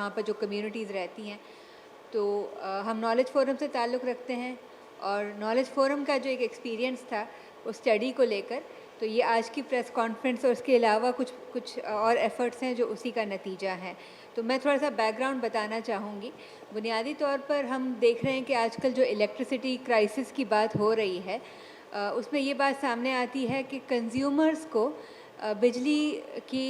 वहाँ पर जो कम्युनिटीज़ रहती हैं। तो हम नॉलेज फ़ोरम से ताल्लुक़ रखते हैं और नॉलेज फ़ोरम का जो एक एक्सपीरियंस था उस स्टडी को लेकर, तो ये आज की प्रेस कॉन्फ्रेंस और उसके अलावा कुछ कुछ और एफ़र्ट्स हैं जो उसी का नतीजा है। तो मैं थोड़ा-सा बैकग्राउंड बताना चाहूँगी। बुनियादी तौर पर हम देख रहे हैं कि आजकल जो इलेक्ट्रिसिटी क्राइसिस की बात हो रही है, उसमें ये बात सामने आती है कि कंज़्यूमर्स को बिजली की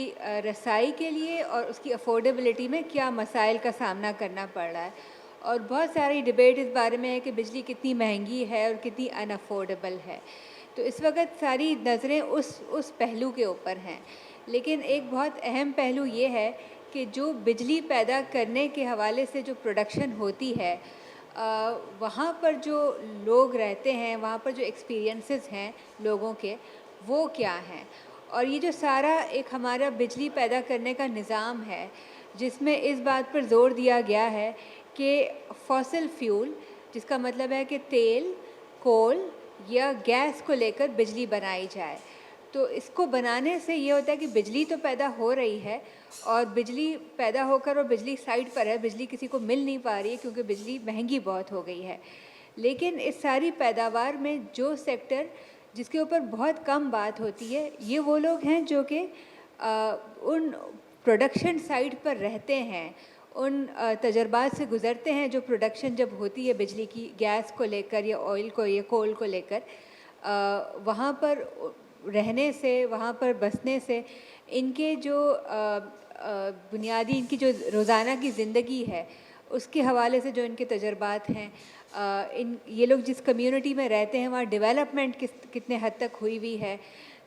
रसाई के लिए और उसकी अफ़ोर्डेबिलिटी में क्या मसाइल का सामना करना पड़ रहा है। और बहुत सारी डिबेट इस बारे में है कि बिजली कितनी महंगी है और कितनी अनअफोर्डेबल है। तो इस वक्त सारी नज़रें उस पहलू के ऊपर हैं, लेकिन एक बहुत अहम पहलू ये है कि जो बिजली पैदा करने के हवाले से जो प्रोडक्शन होती है, वहाँ पर जो लोग रहते हैं, वहाँ पर जो एक्सपीरियंसेस हैं लोगों के, वो क्या हैं। और ये जो सारा एक हमारा बिजली पैदा करने का निज़ाम है, जिसमें इस बात पर ज़ोर दिया गया है कि फॉसिल फ्यूल, जिसका मतलब है कि तेल, कोल या गैस को लेकर बिजली बनाई जाए। तो इसको बनाने से ये होता है कि बिजली तो पैदा हो रही है और बिजली पैदा होकर और बिजली साइड पर है, बिजली किसी को मिल नहीं पा रही है क्योंकि बिजली महंगी बहुत हो गई है। लेकिन इस सारी पैदावार में जो सेक्टर जिसके ऊपर बहुत कम बात होती है, ये वो लोग हैं जो कि उन प्रोडक्शन साइट पर रहते हैं, उन तजर्बात से गुज़रते हैं जो प्रोडक्शन जब होती है बिजली की, गैस को लेकर या ऑयल को या कोल को लेकर, वहाँ पर रहने से, वहाँ पर बसने से इनके जो बुनियादी इनकी जो रोज़ाना की ज़िंदगी है, उसके हवाले से जो इनके तजर्बात हैं, ये लोग जिस कम्युनिटी में रहते हैं वहाँ डेवलपमेंट कितने हद तक हुई हुई है।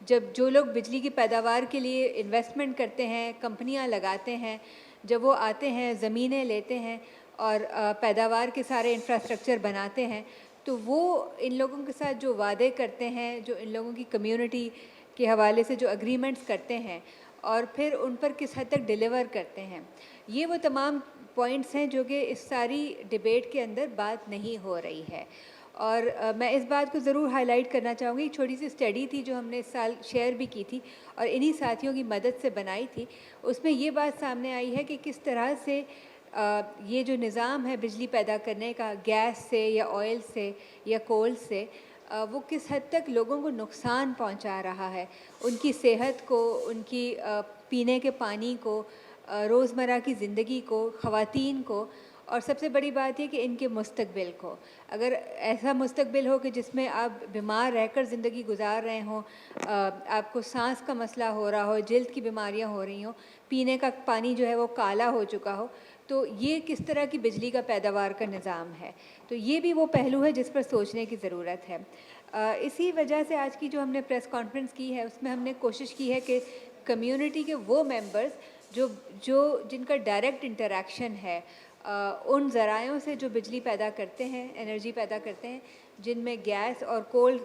जब जो लोग बिजली की पैदावार के लिए इन्वेस्टमेंट करते हैं, कंपनियाँ लगाते हैं, जब वो आते हैं, ज़मीनें लेते हैं और पैदावार के सारे इंफ्रास्ट्रक्चर बनाते हैं, तो वो इन लोगों के साथ जो वादे करते हैं, जो इन लोगों की कम्युनिटी के हवाले से जो एग्रीमेंट्स करते हैं और फिर उन पर किस हद तक डिलीवर करते हैं, ये वो तमाम पॉइंट्स हैं जो कि इस सारी डिबेट के अंदर बात नहीं हो रही है। और मैं इस बात को ज़रूर हाईलाइट करना चाहूँगी। एक छोटी सी स्टडी थी जो हमने इस साल शेयर भी की थी और इन्हीं साथियों की मदद से बनाई थी। उसमें ये बात सामने आई है कि किस तरह से ये जो निज़ाम है बिजली पैदा करने का, गैस से या ऑयल से या कोल से, वो किस हद तक लोगों को नुकसान पहुंचा रहा है, उनकी सेहत को, उनकी पीने के पानी को, रोज़मर्रा की ज़िंदगी को, ख़वातीन को, और सबसे बड़ी बात ये कि इनके मुस्तकबिल को। अगर ऐसा मुस्तकबिल हो कि जिसमें आप बीमार रहकर ज़िंदगी गुजार रहे हों, आपको सांस का मसला हो रहा हो, जल्द की बीमारियां हो रही हों, पीने का पानी जो है वो काला हो चुका हो, तो ये किस तरह की बिजली का पैदावार का निज़ाम है। तो ये भी वो पहलू है जिस पर सोचने की ज़रूरत है। इसी वजह से आज की जो हमने प्रेस कॉन्फ्रेंस की है उसमें हमने कोशिश की है कि कम्युनिटी के वो मेंबर्स जो जो जिनका डायरेक्ट इंटरेक्शन है उन ज़रायों से जो बिजली पैदा करते हैं, एनर्जी पैदा करते हैं, जिनमें गैस और कोल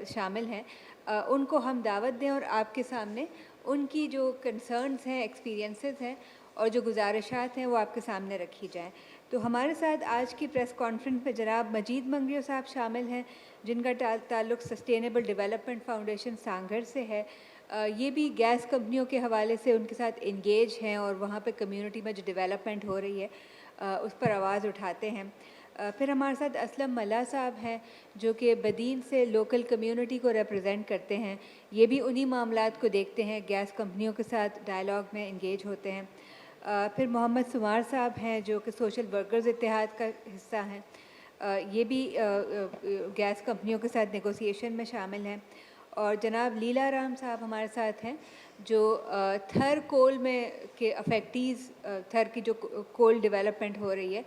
शामिल हैं, उनको हम दावत दें और आपके सामने उनकी जो कंसर्न्स हैं, एक्सपीरियंसेस हैं और जो गुजारिशात हैं वो आपके सामने रखी जाएं। तो हमारे साथ आज की प्रेस कॉन्फ्रेंस में जनाब मजीद मंगरियो साहब शामिल हैं, जिनका ताल्लुक़ सस्टेनेबल डेवलपमेंट फाउंडेशन सांगड़ से है। ये भी गैस कंपनियों के हवाले से उनके साथ इंगेज हैं और वहाँ पे कम्युनिटी में जो डेवलपमेंट हो रही है उस पर आवाज़ उठाते हैं। फिर हमारे साथ असलम मल्ला साहब हैं जो कि बदीन से लोकल कम्युनिटी को रिप्रेजेंट करते हैं। ये भी उन्हीं मामलात को देखते हैं, गैस कंपनियों के साथ डायलॉग में इंगेज होते हैं। फिर मोहम्मद सुमार साहब हैं जो कि सोशल वर्कर्स इत्तेहाद का हिस्सा हैं। ये भी गैस कंपनियों के साथ नेगोशिएशन में शामिल हैं। और जनाब लीला राम साहब हमारे साथ हैं जो थर कोल में के अफेक्टीज़, थर की जो कोल डेवलपमेंट हो रही है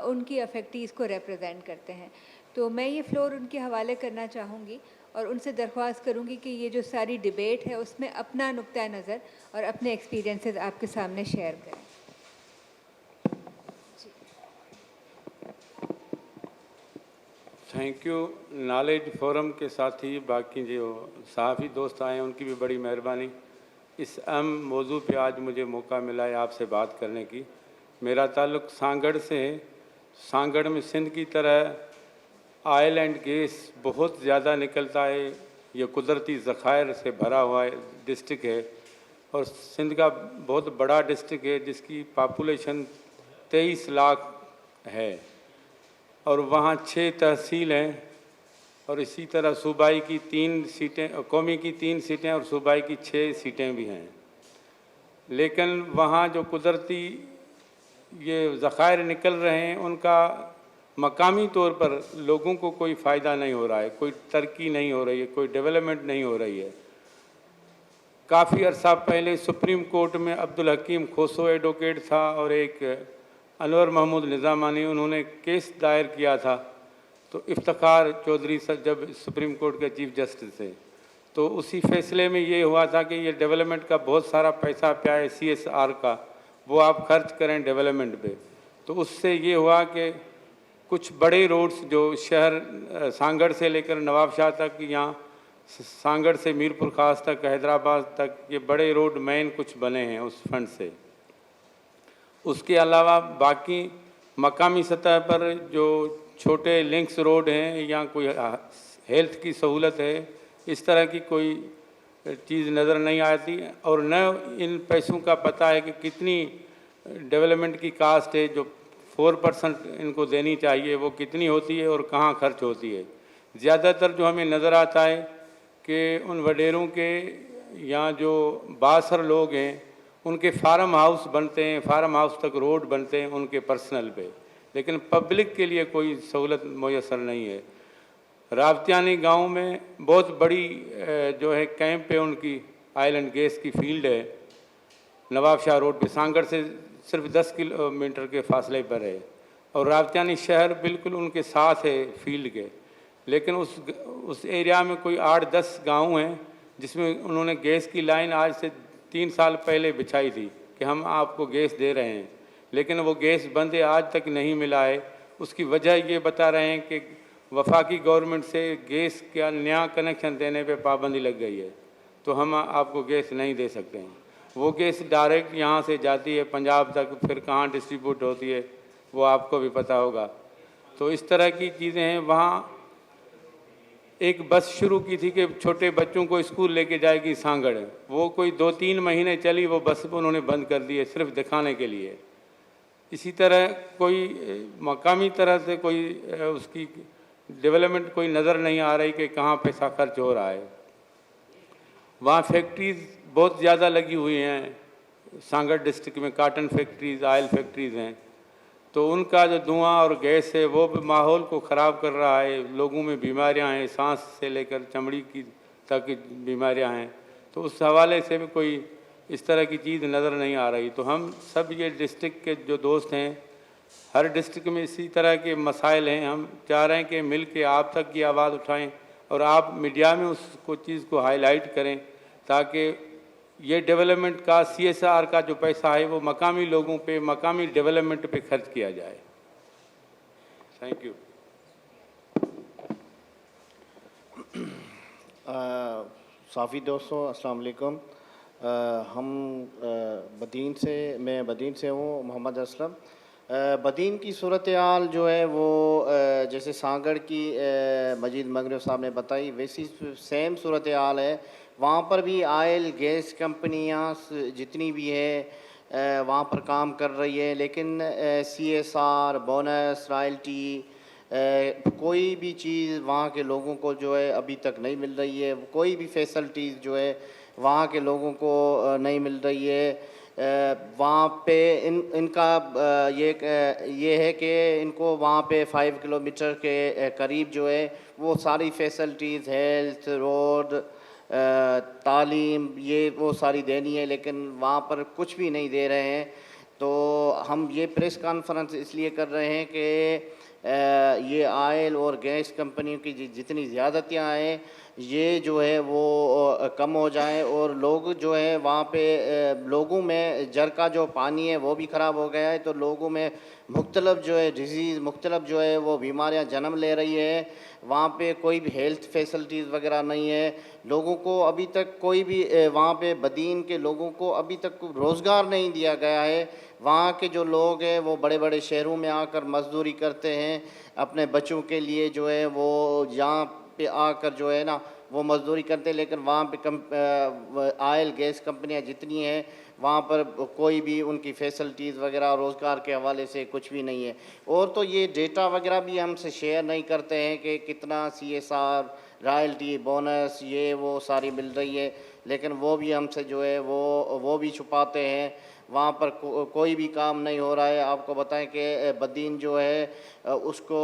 उनकी अफेक्टीज़ को रिप्रेजेंट करते हैं। तो मैं ये फ्लोर उनके हवाले करना चाहूँगी और उनसे दरख्वास्त करूँगी कि ये जो सारी डिबेट है उसमें अपना नुक्ता नज़र और अपने एक्सपीरियंसेस आपके सामने शेयर करें। Thank you. नॉलेज फोरम के साथी बाकी जो सहाफ़ी दोस्त आए हैं उनकी भी बड़ी मेहरबानी। इस अहम मौजू पे आज मुझे मौका मिला है आपसे बात करने की। मेरा ताल्लुक़ सांगड़ से है। सांगड़ में सिंध की तरह ऑयल एंड गैस बहुत ज़्यादा निकलता है। ये कुदरती ज़खायर से भरा हुआ डिस्ट्रिक्ट है और सिंध का बहुत बड़ा डिस्ट्रिक्ट है जिसकी पॉपुलेशन 23 लाख है और वहाँ 6 तहसील हैं और इसी तरह सूबाई की 3 सीटें, कौमी की 3 सीटें और सूबाई की 6 सीटें भी हैं। लेकिन वहाँ जो कुदरती ये ज़ख़ायर निकल रहे हैं उनका मकामी तौर पर लोगों को कोई फ़ायदा नहीं हो रहा है, कोई तरक्की नहीं हो रही है, कोई डेवलपमेंट नहीं हो रही है। काफ़ी अरसा पहले सुप्रीम कोर्ट में अब्दुल हकीम खोसो एडवोकेट था और एक अनवर महमूद निज़ामानी, उन्होंने केस दायर किया था। तो इफ्तिखार चौधरी सर जब सुप्रीम कोर्ट के चीफ जस्टिस थे, तो उसी फैसले में ये हुआ था कि ये डेवलपमेंट का बहुत सारा पैसा पिया है CSR का, वो आप खर्च करें डेवलपमेंट पे। तो उससे ये हुआ कि कुछ बड़े रोड्स जो शहर सांगड़ से लेकर नवाबशाह तक, यहाँ सांगड़ से मीरपुर खास तक, हैदराबाद तक, ये बड़े रोड मेन कुछ बने हैं उस फंड से। उसके अलावा बाकी मकामी सतह पर जो छोटे लिंक्स रोड हैं या कोई हेल्थ की सहूलत है, इस तरह की कोई चीज़ नज़र नहीं आती और न इन पैसों का पता है कि कितनी डेवलपमेंट की कास्ट है, जो 4% इनको देनी चाहिए वो कितनी होती है और कहाँ खर्च होती है। ज़्यादातर जो हमें नज़र आता है कि उन वडेरों के या जो बासर लोग हैं उनके फार्म हाउस बनते हैं, फार्म हाउस तक रोड बनते हैं उनके पर्सनल पे, लेकिन पब्लिक के लिए कोई सहूलत मुयसर नहीं है। रावतियानी गांव में बहुत बड़ी जो है कैंप है उनकी, ऑयल एंड गैस की फील्ड है, नवाबशाह रोड पे सांगड़ से सिर्फ 10 किलोमीटर के फासले पर है और रावतियानी शहर बिल्कुल उनके साथ है फील्ड के। लेकिन उस एरिया में कोई 8-10 गांव हैं जिसमें उन्होंने गैस की लाइन आज से 3 साल पहले बिछाई थी कि हम आपको गैस दे रहे हैं, लेकिन वो गैस बंद है, आज तक नहीं मिला है। उसकी वजह ये बता रहे हैं कि वफाकी गवर्नमेंट से गैस का नया कनेक्शन देने पे पाबंदी लग गई है, तो हम आपको गैस नहीं दे सकते हैं। वो गैस डायरेक्ट यहाँ से जाती है पंजाब तक, फिर कहाँ डिस्ट्रीब्यूट होती है वो आपको भी पता होगा। तो इस तरह की चीज़ें हैं। वहाँ एक बस शुरू की थी कि छोटे बच्चों को स्कूल लेके जाएगी सांगड़, वो कोई 2-3 महीने चली, वो बस उन्होंने बंद कर दी है सिर्फ दिखाने के लिए। इसी तरह कोई मकामी तरह से कोई उसकी डेवलपमेंट कोई नज़र नहीं आ रही कि कहाँ पैसा खर्च हो रहा है। वहाँ फैक्ट्रीज़ बहुत ज़्यादा लगी हुई हैं, सांगड़ डिस्ट्रिक्ट में काटन फैक्ट्रीज़, ऑयल फैक्ट्रीज़ हैं, तो उनका जो धुआं और गैस है वो भी माहौल को ख़राब कर रहा है। लोगों में बीमारियां हैं, सांस से लेकर चमड़ी की तक बीमारियां हैं। तो उस हवाले से भी कोई इस तरह की चीज़ नज़र नहीं आ रही। तो हम सब ये डिस्ट्रिक्ट के जो दोस्त हैं, हर डिस्ट्रिक्ट में इसी तरह के मसाइल हैं, हम चाह रहे हैं कि मिल के आप तक की आवाज़ उठाएं और आप मीडिया में उसको चीज़ को हाईलाइट करें ताकि ये डेवलपमेंट का CSR का जो पैसा है वो मकामी लोगों पे, मकामी डेवलपमेंट पे खर्च किया जाए। Thank you. साफ़ी दोस्तों, अस्सलाम वालेकुम। मैं बदीन से हूँ, मोहम्मद असलम। बदीन की सूरत हाल जो है वो जैसे सांगड़ की मजीद मगरब साहब ने बताई, वैसी सेम सूरत हाल है। वहाँ पर भी ऑयल गैस कंपनियाँ जितनी भी है वहाँ पर काम कर रही है, लेकिन CSR, बोनस, रॉयल्टी, कोई भी चीज़ वहाँ के लोगों को जो है अभी तक नहीं मिल रही है। कोई भी फैसिलिटीज़ जो है वहाँ के लोगों को नहीं मिल रही है। वहाँ पे इनका ये है कि इनको वहाँ पे 5 किलोमीटर के करीब जो है वो सारी फैसिलिटीज़, हेल्थ, रोड, तालीम, ये वो सारी देनी है, लेकिन वहाँ पर कुछ भी नहीं दे रहे हैं। तो हम ये प्रेस कॉन्फ्रेंस इसलिए कर रहे हैं कि ये ऑयल और गैस कंपनियों की जितनी ज़्यादतियाँ हैं ये जो है वो कम हो जाए और लोग जो है वहाँ पे लोगों में जर का जो पानी है वो भी ख़राब हो गया है। तो लोगों में मुख्तलिफ जो है डिजीज़, मुख्तलिफ जो है वो बीमारियाँ जन्म ले रही है। वहाँ पे कोई भी हेल्थ फैसिलिटीज़ वगैरह नहीं है। लोगों को अभी तक कोई भी वहाँ पे बदीन के लोगों को अभी तक रोज़गार नहीं दिया गया है। वहाँ के जो लोग हैं वो बड़े बड़े शहरों में आकर मजदूरी करते हैं, अपने बच्चों के लिए जो है वो यहाँ पे आकर जो है ना वो मजदूरी करते हैं, लेकिन वहाँ पे ऑयल गैस कंपनियाँ जितनी हैं वहाँ पर कोई भी उनकी फैसिलिटीज़ वगैरह रोज़गार के हवाले से कुछ भी नहीं है। और तो ये डेटा वगैरह भी हमसे शेयर नहीं करते हैं कि कितना CSR, रॉयल्टी, बोनस, ये वो सारी मिल रही है, लेकिन वो भी हमसे जो है वो भी छुपाते हैं। वहाँ पर कोई भी काम नहीं हो रहा है। आपको बताएं कि बदीन जो है उसको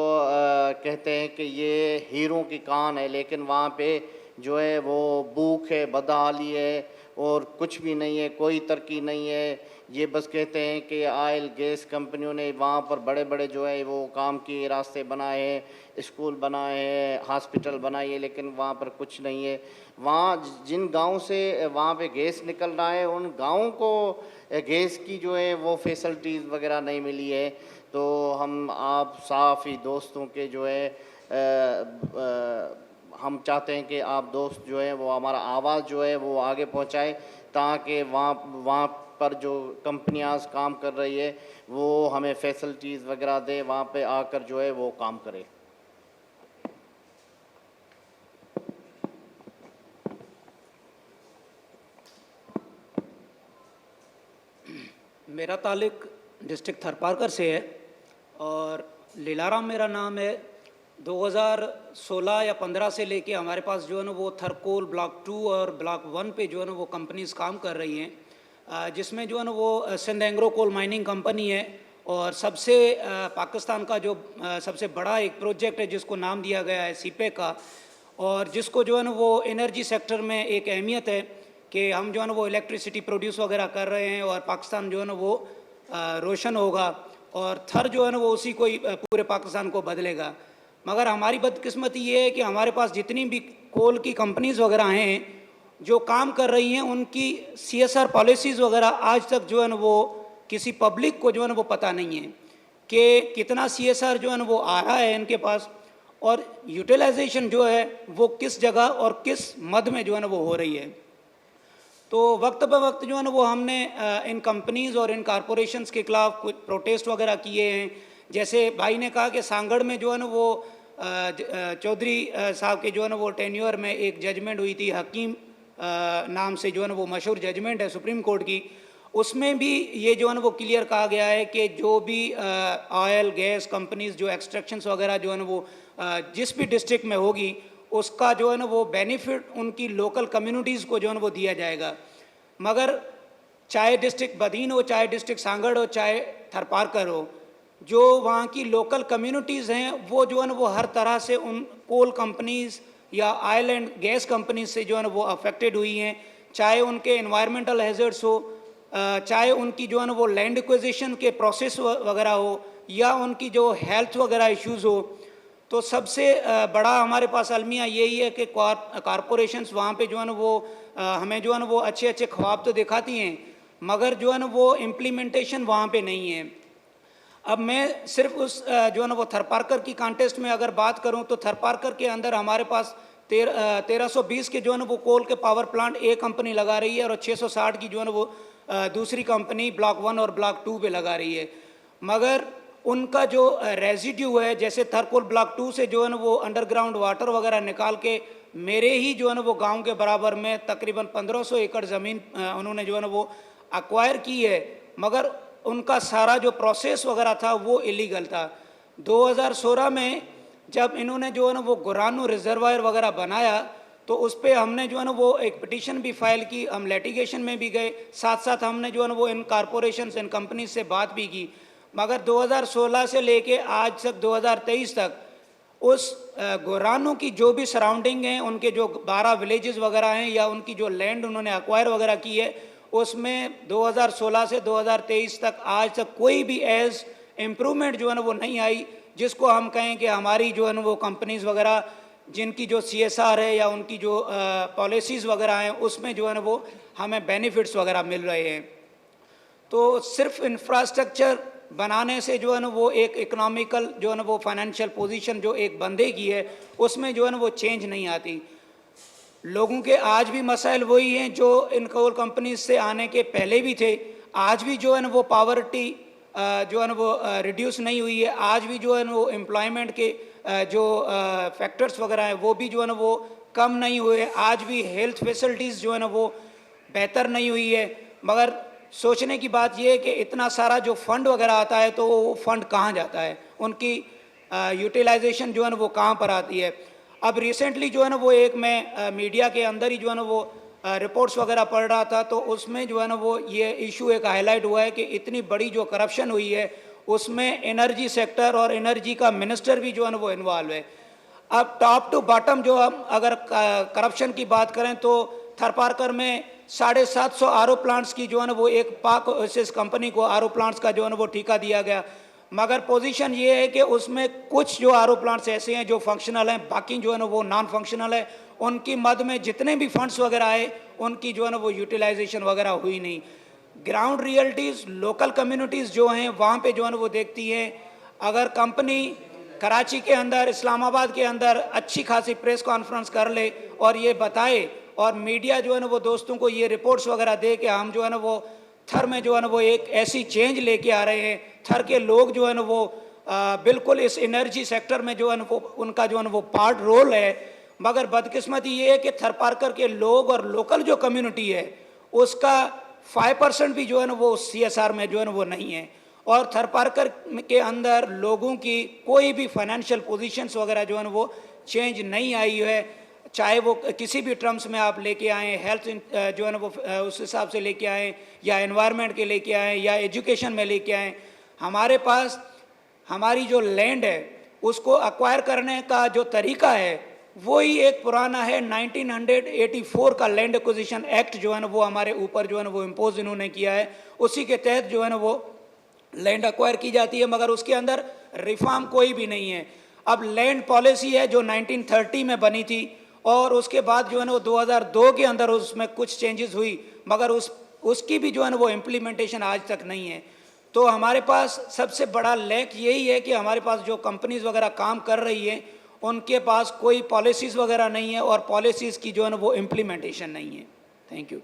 कहते हैं कि ये हीरों की कान है, लेकिन वहाँ पे जो है वो भूख है, बदहाली है और कुछ भी नहीं है, कोई तरक्की नहीं है। ये बस कहते हैं कि ऑयल गैस कंपनियों ने वहाँ पर बड़े बड़े जो है वो काम के रास्ते बनाए हैं, स्कूल बनाए हैं, हॉस्पिटल बनाए हैं, लेकिन वहाँ पर कुछ नहीं है। वहाँ जिन गांव से वहाँ पे गैस निकल रहा है उन गांवों को गैस की जो है वो फैसिलिटीज़ वगैरह नहीं मिली है। तो हम आप साफ़ ही दोस्तों के जो है हम चाहते हैं कि आप दोस्त जो है वो हमारा आवाज़ जो है वो आगे पहुंचाए, ताकि वहाँ पर जो कंपनियां काम कर रही है वो हमें फैसिलिटीज़ वगैरह दे, वहाँ पे आकर जो है वो काम करे। मेरा ताल्लुक डिस्ट्रिक्ट थरपारकर से है और लीलाराम मेरा नाम है। 2016 या 15 से लेके हमारे पास जो है ना वो थरकोल ब्लॉक 2 और ब्लॉक 1 पे जो है ना वो कंपनीज़ काम कर रही हैं, जिसमें जो है ना वो Sindh Engro coal mining company है और सबसे पाकिस्तान का जो सबसे बड़ा एक प्रोजेक्ट है जिसको नाम दिया गया है सीपेक का, और जिसको जो है ना वो एनर्जी सेक्टर में एक अहमियत है कि हम जो है ना वो इलेक्ट्रिसिटी प्रोड्यूस वगैरह कर रहे हैं और पाकिस्तान जो है ना वो रोशन होगा और थर जो है ना वो उसी को ही पूरे पाकिस्तान को बदलेगा। मगर हमारी बदकिस्मती ये है कि हमारे पास जितनी भी कोल की कंपनीज़ वगैरह हैं जो काम कर रही हैं, उनकी CSR पॉलिसीज़ वगैरह आज तक जो है ना वो किसी पब्लिक को जो है ना वो पता नहीं है कि कितना CSR जो है ना वो आ रहा है इनके पास और यूटिलाइजेशन जो है वो किस जगह और किस मद में जो है ना वो हो रही है। तो वक्त ब वक्त जो है ना वो हमने इन कंपनीज़ और इन कॉरपोरेशंस के ख़िलाफ़ कुछ प्रोटेस्ट वगैरह किए हैं। जैसे भाई ने कहा कि सांगड़ में जो है ना वो चौधरी साहब के जो है ना वो टेन्योर में एक जजमेंट हुई थी, हकीम नाम से जो है ना वो मशहूर जजमेंट है सुप्रीम कोर्ट की। उसमें भी ये जो है ना वो क्लियर कहा गया है कि जो भी ऑयल गैस कंपनीज़ जो एक्सट्रैक्शंस वगैरह जो है ना वो जिस भी डिस्ट्रिक्ट में होगी उसका जो है ना वो बेनिफिट उनकी लोकल कम्युनिटीज़ को जो है ना वो दिया जाएगा। मगर चाहे डिस्ट्रिक्ट बदीन हो, चाहे डिस्ट्रिक्ट सांगड़ हो, चाहे थरपारकर हो, जो वहाँ की लोकल कम्युनिटीज़ हैं वो जो है ना वो हर तरह से उन कोल कंपनीज़ या ऑयल एंड गैस कंपनीज से जो है ना वो अफेक्टेड हुई हैं। चाहे उनके इन्वायरमेंटल हैज़र्ड्स हो, चाहे उनकी जो है ना वो लैंड एक्विजिशन के प्रोसेस वगैरह हो, या उनकी जो हेल्थ वगैरह इश्यूज़ हो। तो सबसे बड़ा हमारे पास अलमिया यही है कि कॉरपोरेशंस वहाँ पे जो है ना वो हमें जो है ना वो अच्छे अच्छे ख्वाब तो दिखाती हैं, मगर जो है ना वो इम्प्लीमेंटेशन वहाँ पे नहीं है। अब मैं सिर्फ उस जो है ना वो थरपारकर की कॉन्टेस्ट में अगर बात करूँ तो थरपारकर के अंदर हमारे पास 1320 के जो है ना वो कोल के पावर प्लांट एक कंपनी लगा रही है और 660 की जो है ना वो दूसरी कंपनी ब्लॉक 1 और ब्लॉक 2 पे लगा रही है। मगर उनका जो रेजिड्यू है, जैसे थरकोल ब्लॉक 2 से जो है ना वो अंडरग्राउंड वाटर वगैरह निकाल के मेरे ही जो है ना वो गांव के बराबर में तकरीबन 1500 एकड़ ज़मीन उन्होंने जो है ना वो अक्वायर की है, मगर उनका सारा जो प्रोसेस वगैरह था वो इलीगल था। 2016 में जब इन्होंने जो है ना वो गुरानू रिजर्वायर वगैरह बनाया तो उस पर हमने जो है ना वो एक पिटीशन भी फाइल की, हम लिटिगेशन में भी गए, साथ साथ हमने जो है ना वो इन कॉरपोरेशन इन कंपनी से बात भी की। मगर 2016 से लेके आज तक 2023 तक उस गोरानू की जो भी सराउंडिंग हैं, उनके जो 12 विलेजेस वगैरह हैं या उनकी जो लैंड उन्होंने अक्वायर वगैरह की है, उसमें 2016 से 2023 तक आज तक कोई भी एज इम्प्रूवमेंट जो है ना वो नहीं आई जिसको हम कहें कि हमारी जो है ना वो कंपनीज़ वगैरह जिनकी जो CSR है या उनकी जो पॉलिसीज़ वगैरह हैं उसमें जो है ना वो हमें बेनिफिट्स वगैरह मिल रहे हैं। तो सिर्फ इंफ्रास्ट्रक्चर बनाने से जो है ना वो एक इकोनॉमिकल जो है ना वो फाइनेंशियल पोजीशन जो एक बंदे की है उसमें जो है ना वो चेंज नहीं आती। लोगों के आज भी मसाइल वही हैं जो इन कोल कंपनीज से आने के पहले भी थे। आज भी जो है ना वो पावर्टी जो है ना वो रिड्यूस नहीं हुई है। आज भी जो है ना वो एम्प्लॉयमेंट के जो फैक्टर्स वगैरह हैं वो भी जो है ना वो कम नहीं हुए, आज भी हेल्थ फैसिलिटीज़ जो है ना वो बेहतर नहीं हुई है। मगर सोचने की बात यह है कि इतना सारा जो फंड वगैरह आता है तो वो फंड कहाँ जाता है, उनकी यूटिलाइजेशन जो है ना वो कहाँ पर आती है। अब रिसेंटली जो है ना वो एक मैं मीडिया के अंदर ही जो है ना वो रिपोर्ट्स वगैरह पढ़ रहा था, तो उसमें जो है ना वो ये इशू एक हाईलाइट हुआ है कि इतनी बड़ी जो करप्शन हुई है उसमें एनर्जी सेक्टर और एनर्जी का मिनिस्टर भी जो है ना वो इन्वॉल्व है। अब टॉप टू बॉटम जो हम अगर करप्शन की बात करें तो थरपारकर में 750 आरओ प्लांट्स की जो है ना वो एक पाक ओएसिस कंपनी को आरओ प्लांट्स का जो है ना वो ठेका दिया गया। मगर पोजीशन ये है कि उसमें कुछ जो आरओ प्लांट्स ऐसे हैं जो फंक्शनल हैं, बाकी जो है ना वो नॉन फंक्शनल है। उनकी मद में जितने भी फंड्स वगैरह आए उनकी जो है ना वो यूटिलाइजेशन वगैरह हुई नहीं। ग्राउंड रियल्टीज़ लोकल कम्युनिटीज़ जो हैं वहाँ पे जो है ना वो देखती हैं। अगर कंपनी कराची के अंदर, इस्लामाबाद के अंदर अच्छी खासी प्रेस कॉन्फ्रेंस कर ले और ये बताए और मीडिया जो है ना वो दोस्तों को ये रिपोर्ट्स वगैरह दे कि हम जो है ना वो थर में जो है ना वो एक ऐसी चेंज लेके आ रहे हैं, थर के लोग जो है ना वो बिल्कुल इस एनर्जी सेक्टर में जो है ना वो उनका जो है ना वो पार्ट रोल है। मगर बदकिस्मती ये है कि थरपारकर के लोग और लोकल जो कम्युनिटी है उसका 5% भी जो है ना वो CSR में जो है ना वो नहीं है। और थरपारकर के अंदर लोगों की कोई भी फाइनेंशियल पोजीशंस वगैरह जो है ना वो चेंज नहीं आई है, चाहे वो किसी भी टर्म्स में आप लेके आएँ, हेल्थ जो है ना वो उस हिसाब से लेके आएँ, या एनवायरनमेंट के लेके आएँ, या एजुकेशन में लेके आएँ। हमारे पास हमारी जो लैंड है उसको अक्वायर करने का जो तरीका है वही एक पुराना है, 1984 का लैंड एक्विजिशन एक्ट जो है ना वो हमारे ऊपर जो है ना वो इम्पोज इन्होंने किया है। उसी के तहत जो है ना वो लैंड अक्वायर की जाती है, मगर उसके अंदर रिफॉर्म कोई भी नहीं है। अब लैंड पॉलिसी है जो 1930 में बनी थी और उसके बाद जो है ना वो 2002 के अंदर उसमें कुछ चेंजेस हुई, मगर उसकी भी जो है ना वो इम्प्लीमेंटेशन आज तक नहीं है। तो हमारे पास सबसे बड़ा लैक यही है कि हमारे पास जो कंपनीज वगैरह काम कर रही है उनके पास कोई पॉलिसीज़ वगैरह नहीं है और पॉलिसीज़ की जो है ना वो इम्प्लीमेंटेशन नहीं है। Thank you.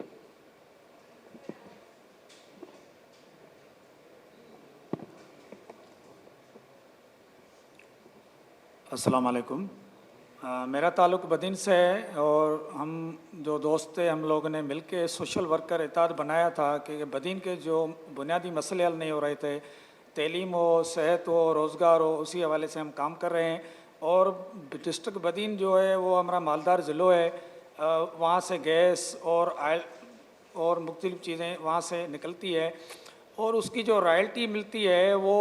अस्सलाम वालेकुम। मेरा ताल्लुक़ बदीन से है और हम जो दोस्त थे हम लोगों ने मिल के सोशल वर्कर इत्तेहाद बनाया था कि बदीन के जो बुनियादी मसले हल नहीं हो रहे थे, तालीम हो, सेहत हो, रोज़गार हो, उसी हवाले से हम काम कर रहे हैं। और डिस्ट्रिक्ट बदीन जो है वो हमारा मालदार ज़िला है, वहाँ से गैस और आयल और मुख्तलिफ़ चीज़ें वहाँ से निकलती है और उसकी जो रॉयल्टी मिलती है वो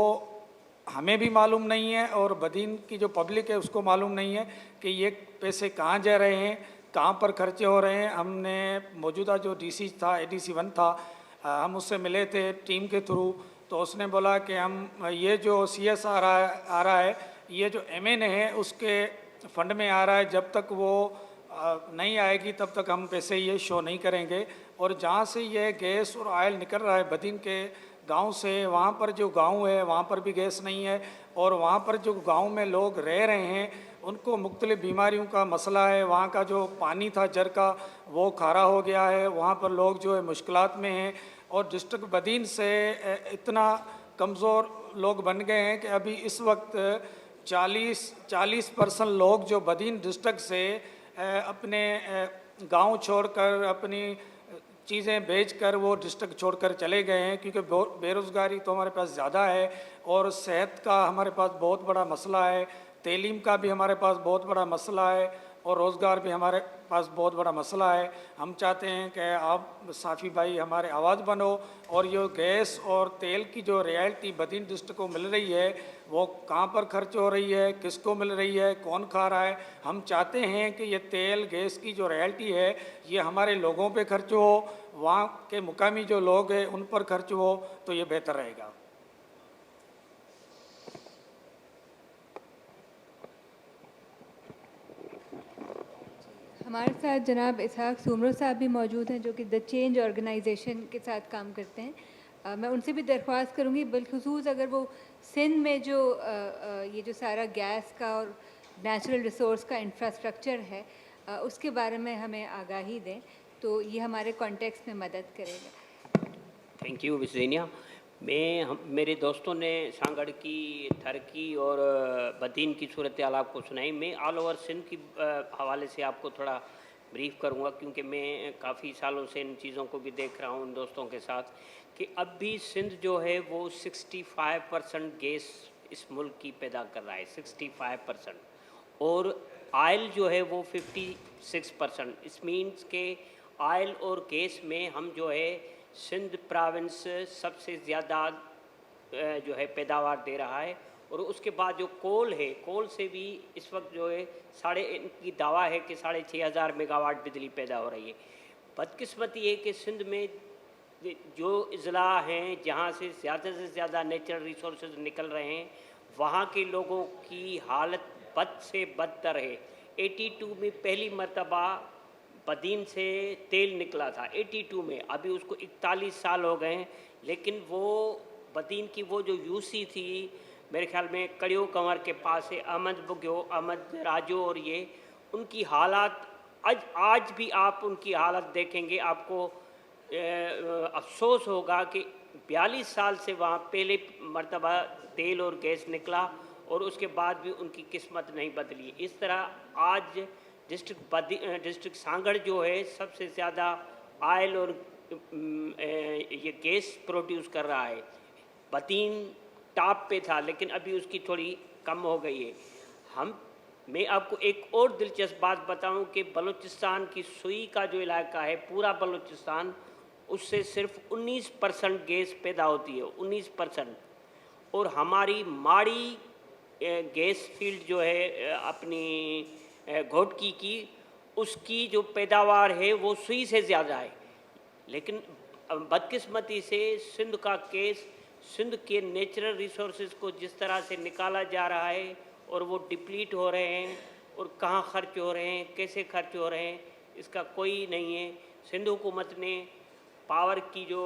हमें भी मालूम नहीं है और बदीन की जो पब्लिक है उसको मालूम नहीं है कि ये पैसे कहाँ जा रहे हैं, कहाँ पर खर्चे हो रहे हैं। हमने मौजूदा जो DC था, ADC 1 था, हम उससे मिले थे टीम के थ्रू, तो उसने बोला कि हम ये जो CS आ रहा है ये जो MN है उसके फंड में आ रहा है, जब तक वो नहीं आएगी तब तक हम पैसे ये शो नहीं करेंगे। और जहाँ से ये गैस और ऑयल निकल रहा है बदीन के गांव से, वहाँ पर जो गांव है वहाँ पर भी गैस नहीं है और वहाँ पर जो गांव में लोग रह रहे हैं उनको मुख्तलिफ़ बीमारियों का मसला है। वहाँ का जो पानी था जर का वो खारा हो गया है, वहाँ पर लोग जो है मुश्किलात में हैं। और डिस्ट्रिक्ट बदीन से इतना कमज़ोर लोग बन गए हैं कि अभी इस वक्त 40% लोग जो बदीन डिस्ट्रिक्ट से अपने गांव छोड़कर अपनी चीज़ें बेचकर वो डिस्ट्रिक्ट छोड़कर चले गए हैं, क्योंकि बेरोज़गारी तो हमारे पास ज़्यादा है और सेहत का हमारे पास बहुत बड़ा मसला है, तालीम का भी हमारे पास बहुत बड़ा मसला है और रोज़गार भी हमारे पास बहुत बड़ा मसला है। हम चाहते हैं कि आप साफ़ी भाई हमारे आवाज़ बनो और ये गैस और तेल की जो रॉयल्टी बदीन डिस्ट्रिक्ट को मिल रही है वो कहाँ पर खर्च हो रही है, किसको मिल रही है, कौन खा रहा है। हम चाहते हैं कि ये तेल गैस की जो रॉयल्टी है ये हमारे लोगों पे खर्च हो, वहाँ के मुकामी जो लोग हैं उन पर खर्च हो, तो ये बेहतर रहेगा। हमारे साथ जनाब इसहाक सुमरो साहब भी मौजूद हैं जो कि द चेंज ऑर्गेनाइजेशन के साथ काम करते हैं। मैं उनसे भी दरख्वास्त करूंगी, बिलखुसूस अगर वो सिंध में जो ये जो सारा गैस का और नेचुरल रिसोर्स का इंफ्रास्ट्रक्चर है उसके बारे में हमें आगाही दें, तो ये हमारे कॉन्टेक्स्ट में मदद करेगा। Thank you miss Xenia. मेरे दोस्तों ने सांगड़ की, थर की और बदीन की सूरत हाल आपको सुनाई। मैं ऑल ओवर सिंध की हवाले से आपको थोड़ा ब्रीफ करूंगा, क्योंकि मैं काफ़ी सालों से इन चीज़ों को भी देख रहा हूं उन दोस्तों के साथ कि अब भी सिंध जो है वो 65% गैस इस मुल्क की पैदा कर रहा है, 65%। और आयल जो है वो 56%। इस मीन्स के आयल और गैस में हम जो है सिंध प्रोविंस सबसे ज़्यादा जो है पैदावार दे रहा है। और उसके बाद जो कोल है, कोल से भी इस वक्त जो है इनकी दावा है कि 6,500 मेगावाट बिजली पैदा हो रही है। बदकिस्मती है कि सिंध में जो अजला हैं जहाँ से ज़्यादा नेचुरल रिसोर्सेज निकल रहे हैं, वहाँ के लोगों की हालत बद से बदतर है। 82 में पहली मर्तबा बदीन से तेल निकला था, 82 में। अभी उसको 41 साल हो गए हैं, लेकिन वो बदीन की वो जो यूसी थी, मेरे ख्याल में कड़ियो कंवर के पास है, अहमद बुग्यो, अहमद राजो, और ये उनकी हालात आज भी आप उनकी हालत देखेंगे, आपको अफसोस होगा कि 42 साल से वहाँ पहले मर्तबा तेल और गैस निकला और उसके बाद भी उनकी किस्मत नहीं बदली। इस तरह आज डिस्ट्रिक्ट सांगड़ जो है सबसे ज़्यादा आयल और ये गैस प्रोड्यूस कर रहा है। बदीन टॉप पे था, लेकिन अभी उसकी थोड़ी कम हो गई है। मैं आपको एक और दिलचस्प बात बताऊं कि बलूचिस्तान की सुई का जो इलाका है, पूरा बलूचिस्तान, उससे सिर्फ 19% गैस पैदा होती है, 19%। और हमारी माड़ी गैस फील्ड जो है अपनी घोटकी की, उसकी जो पैदावार है वो सुई से ज़्यादा है। लेकिन बदकिस्मती से सिंध का केस, सिंध के नेचुरल रिसोर्सेज को जिस तरह से निकाला जा रहा है और वो डिप्लीट हो रहे हैं, और कहाँ खर्च हो रहे हैं, कैसे खर्च हो रहे हैं, इसका कोई नहीं है। सिंध हुकूमत ने पावर की जो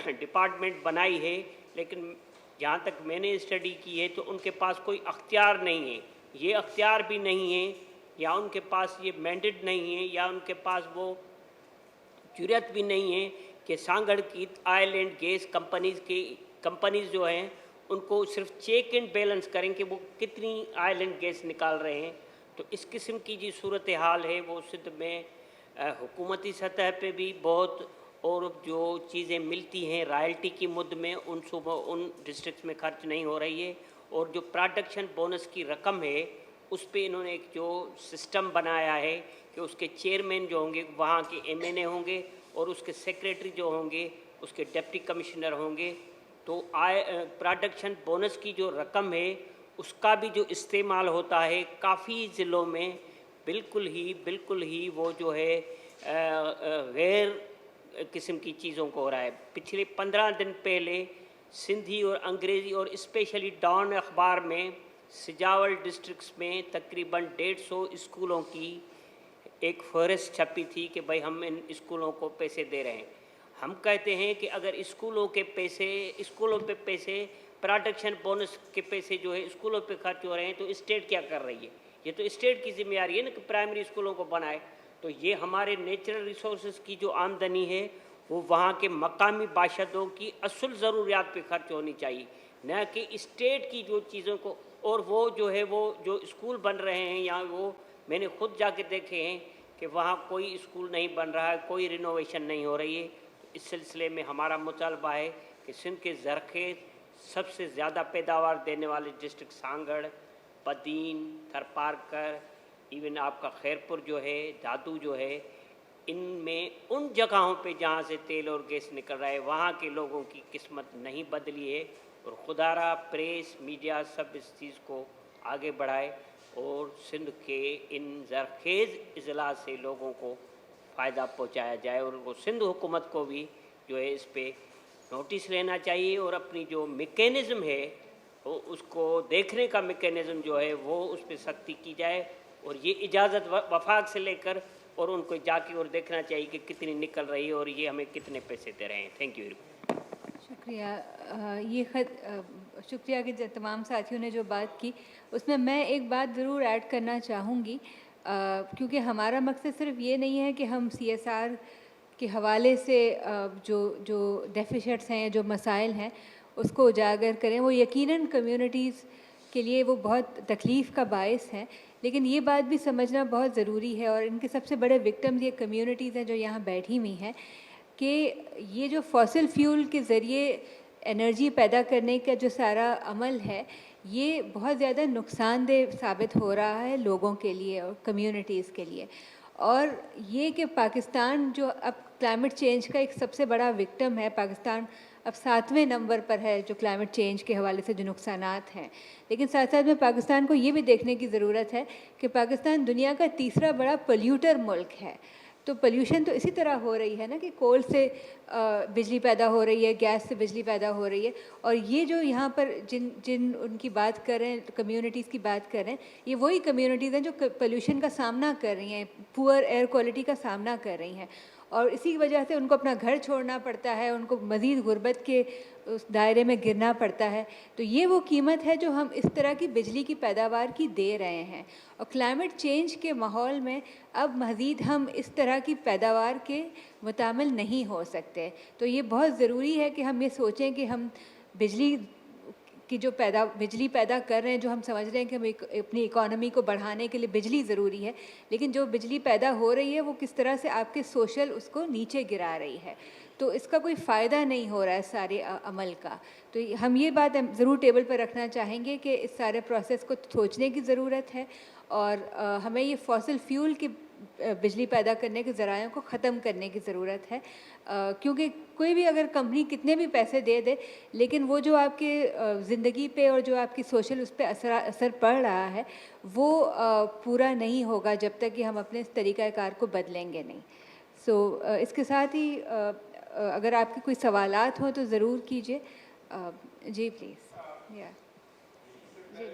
डिपार्टमेंट बनाई है, लेकिन जहाँ तक मैंने स्टडी की है तो उनके पास कोई अख्तियार नहीं है। ये अख्तियार भी नहीं है, या उनके पास ये मैंडेट नहीं है, या उनके पास वो जुर्रत भी नहीं है कि सांगड़ की ऑयल एंड गैस कंपनीज़ जो हैं उनको सिर्फ चेक एंड बैलेंस करें कि वो कितनी ऑयल एंड गैस निकाल रहे हैं। तो इस किस्म की जो सूरत हाल है वो सिंध में हुकूमती सतह पे भी बहुत, और जो चीज़ें मिलती हैं रॉयल्टी की मुद्द में, उन डिस्ट्रिक्ट्स में खर्च नहीं हो रही है। और जो प्रोडक्शन बोनस की रकम है उस पे इन्होंने एक जो सिस्टम बनाया है कि उसके चेयरमैन जो होंगे वहाँ के MNA होंगे, और उसके सेक्रेटरी जो होंगे उसके डिप्टी कमिश्नर होंगे। तो प्रोडक्शन बोनस की जो रकम है उसका भी जो इस्तेमाल होता है काफ़ी ज़िलों में बिल्कुल ही वो जो है गैर किस्म की चीज़ों को हो रहा है। पिछले 15 दिन पहले सिंधी और अंग्रेज़ी और स्पेशली डॉन अखबार में सिजावल डिस्ट्रिक्ट्स में तकरीबन 150 स्कूलों की एक फहरिस्त छपी थी कि भाई हम इन स्कूलों को पैसे दे रहे हैं। हम कहते हैं कि अगर स्कूलों पे पैसे प्रोडक्शन बोनस के पैसे जो है स्कूलों पे खर्च हो रहे हैं, तो स्टेट क्या कर रही है? ये तो स्टेट की जिम्मेदारी है ना कि प्राइमरी स्कूलों को बनाए। तो ये हमारे नेचुरल रिसोर्सेज की जो आमदनी है वो वहाँ के मकामी बाशिंदों की असल ज़रूरियात पे खर्च होनी चाहिए, न कि स्टेट की जो चीज़ों को। और वो जो है वो जो स्कूल बन रहे हैं यहाँ, वो मैंने खुद जाके देखे हैं कि वहाँ कोई स्कूल नहीं बन रहा है, कोई रिनोवेशन नहीं हो रही है। इस सिलसिले में हमारा मुतालबा है कि सिंध के ज़रखेज़ सबसे ज़्यादा पैदावार देने वाले डिस्ट्रिक्ट सांगड़, बदीन, थरपारकर, इवन आपका खैरपुर जो है, दादू जो है, इनमें उन जगहों पे जहाँ से तेल और गैस निकल रहा है वहाँ के लोगों की किस्मत नहीं बदली है। और खुदारा प्रेस मीडिया सब इस चीज़ को आगे बढ़ाए और सिंध के इन ज़रखेज़ अजला से लोगों को फ़ायदा पहुँचाया जाए। और वो सिंध हुकूमत को भी जो है इस पर नोटिस लेना चाहिए, और अपनी जो मेकेनिज़्म है वो उसको देखने का मेकेनिज़्म जो है वो उस पर सख्ती की जाए। और ये इजाज़त वफाक से लेकर और उनको जाके और देखना चाहिए कि कितनी निकल रही है और ये हमें कितने पैसे दे रहे हैं। Thank you. शुक्रिया। शुक्रिया कि तमाम साथियों ने जो बात की उसमें मैं एक बात ज़रूर ऐड करना चाहूँगी, क्योंकि हमारा मकसद सिर्फ ये नहीं है कि हम CSR के हवाले से जो जो डेफिशिट्स हैं, जो मसाइल हैं, उसको उजागर करें। वो यकीनन कम्युनिटीज़ के लिए वो बहुत तकलीफ़ का बायस है, लेकिन ये बात भी समझना बहुत ज़रूरी है, और इनके सबसे बड़े विक्टिम्स ये कम्युनिटीज़ हैं जो यहाँ बैठी हुई हैं, कि ये जो फॉसिल फ्यूल के ज़रिए एनर्जी पैदा करने का जो सारा अमल है, ये बहुत ज़्यादा नुकसानदेह साबित हो रहा है लोगों के लिए और कम्युनिटीज़ के लिए। और ये कि पाकिस्तान जो अब क्लाइमेट चेंज का एक सबसे बड़ा विक्टिम है, पाकिस्तान अब 7वें नंबर पर है जो क्लाइमेट चेंज के हवाले से जो नुकसानात हैं। लेकिन साथ साथ में पाकिस्तान को ये भी देखने की ज़रूरत है कि पाकिस्तान दुनिया का तीसरा बड़ा पोल्यूटर मुल्क है। तो पोल्यूशन तो इसी तरह हो रही है ना कि कोल से बिजली पैदा हो रही है, गैस से बिजली पैदा हो रही है, और ये जो यहाँ पर जिन उनकी बात कर रहे हैं, कम्युनिटीज़ की बात कर रहे हैं, ये वही कम्युनिटीज़ हैं जो पोल्यूशन का सामना कर रही हैं, पुअर एयर क्वालिटी का सामना कर रही हैं, और इसी वजह से उनको अपना घर छोड़ना पड़ता है, उनको मज़ीद गुर्बत के उस दायरे में गिरना पड़ता है। तो ये वो कीमत है जो हम इस तरह की बिजली की पैदावार की दे रहे हैं, और क्लाइमेट चेंज के माहौल में अब मज़ीद हम इस तरह की पैदावार के मुतामिल नहीं हो सकते। तो ये बहुत ज़रूरी है कि हम ये सोचें कि हम बिजली की जो बिजली पैदा कर रहे हैं, जो हम समझ रहे हैं कि हम अपनी इकोनॉमी को बढ़ाने के लिए बिजली ज़रूरी है, लेकिन जो बिजली पैदा हो रही है वो किस तरह से आपके सोशल उसको नीचे गिरा रही है, तो इसका कोई फ़ायदा नहीं हो रहा है सारे अमल का। तो हम ये बात ज़रूर टेबल पर रखना चाहेंगे कि इस सारे प्रोसेस को सोचने की ज़रूरत है, और हमें ये फॉसिल फ्यूल की बिजली पैदा करने के ज़रायों को ख़त्म करने की ज़रूरत है, क्योंकि कोई भी अगर कंपनी कितने भी पैसे दे दे, लेकिन वो जो आपके ज़िंदगी पे और जो आपकी सोशल उस पर असर पड़ रहा है, वो पूरा नहीं होगा जब तक कि हम अपने इस तरीक़ाकार को बदलेंगे नहीं। सो इसके साथ ही अगर आपके कोई सवालात हों तो ज़रूर कीजिए। जी प्लीज़। या जी